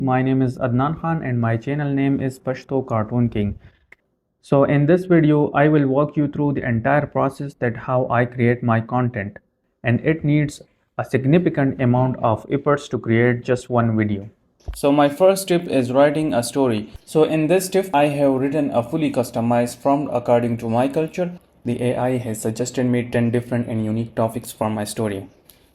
My name is Adnan Khan and my channel name is Pashto Cartoon King. So in this video, I will walk you through the entire process that how I create my content, and it needs a significant amount of efforts to create just one video. So my first tip is writing a story. So in this tip, I have written a fully customized prompt according to my culture. The AI has suggested me 10 different and unique topics for my story.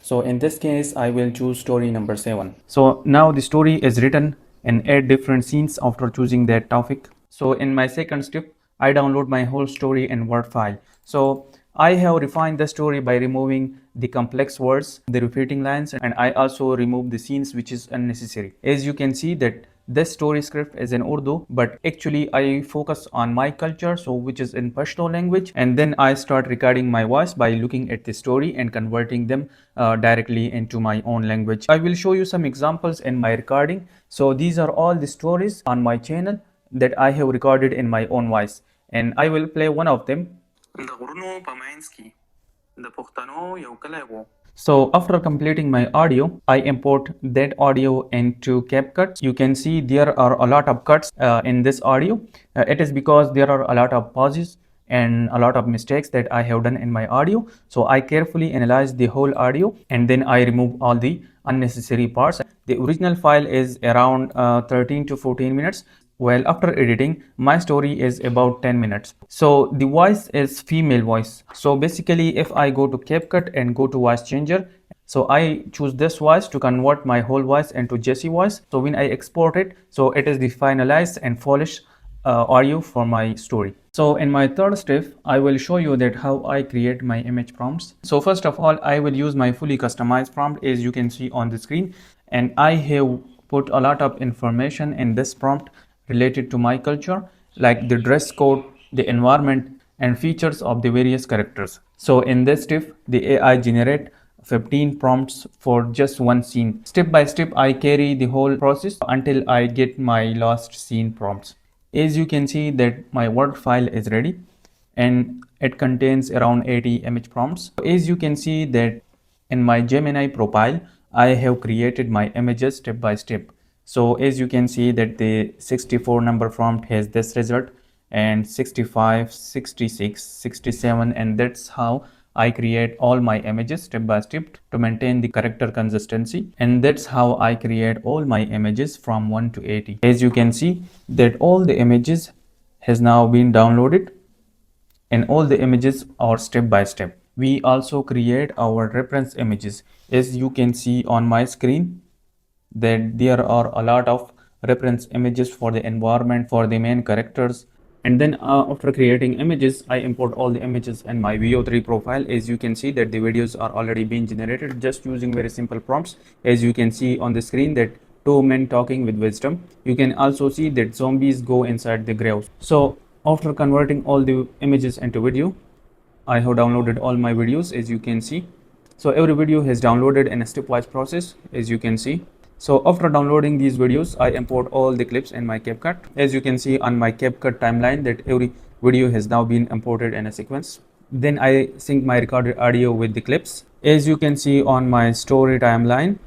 So in this case, I will choose story number 7. So now the story is written in 8 different scenes after choosing that topic. So in my second step, I download my whole story in Word file. So I have refined the story by removing the complex words, the repeating lines, and I also remove the scenes which is unnecessary. As you can see that this story script is in Urdu, but actually I focus on my culture, so which is in Pashto language, and then I start recording my voice by looking at the story and converting them directly into my own language. I will show you some examples in my recording. So these are all the stories on my channel that I have recorded in my own voice, and I will play one of them. So after completing my audio, I import that audio into CapCut. You can see there are a lot of cuts in this audio. It is because there are a lot of pauses and a lot of mistakes that I have done in my audio. So I carefully analyze the whole audio and then I remove all the unnecessary parts. The original file is around 13 to 14 minutes. Well, after editing, my story is about 10 minutes. So the voice is female voice. So basically, if I go to CapCut and go to voice changer, so I choose this voice to convert my whole voice into Jesse voice. So when I export it, so it is the finalized and polished audio for my story. So in my third step, I will show you that how I create my image prompts. So first of all, I will use my fully customized prompt as you can see on the screen, and I have put a lot of information in this prompt related to my culture, like the dress code, the environment, and features of the various characters. So in this step, the AI generate 15 prompts for just one scene. Step by step, I carry the whole process until I get my last scene prompts. As you can see that my Word file is ready and it contains around 80 image prompts. As you can see that in my Gemini profile, I have created my images step by step. So as you can see that the 64 number prompt has this result, and 65, 66, 67, and that's how I create all my images step by step to maintain the character consistency, and that's how I create all my images from 1 to 80. As you can see that all the images has now been downloaded and all the images are step by step. We also create our reference images. As you can see on my screen that there are a lot of reference images for the environment, for the main characters. And then after creating images, I import all the images in my VO3 profile. As you can see that the videos are already being generated just using very simple prompts. As you can see on the screen that two men talking with wisdom. You can also see that zombies go inside the graves. So after converting all the images into video, I have downloaded all my videos as you can see. So every video is downloaded in a stepwise process as you can see. So after downloading these videos, I import all the clips in my CapCut. As you can see on my CapCut timeline that every video has now been imported in a sequence. Then I sync my recorded audio with the clips. As you can see on my story timeline,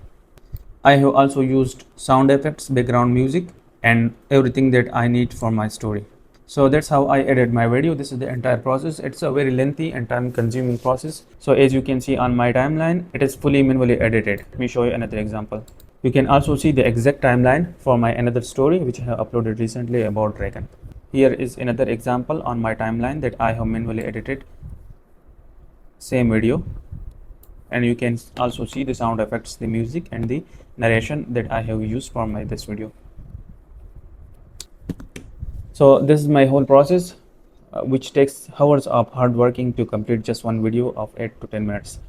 I have also used sound effects, background music, and everything that I need for my story. So that's how I edit my video. This is the entire process. It's a very lengthy and time consuming process. So as you can see on my timeline, it is fully manually edited. Let me show you another example. You can also see the exact timeline for my another story which I have uploaded recently about dragon. Here is another example on my timeline that I have manually edited same video, and you can also see the sound effects, the music, and the narration that I have used for this video. So this is my whole process which takes hours of hard working to complete just one video of 8 to 10 minutes.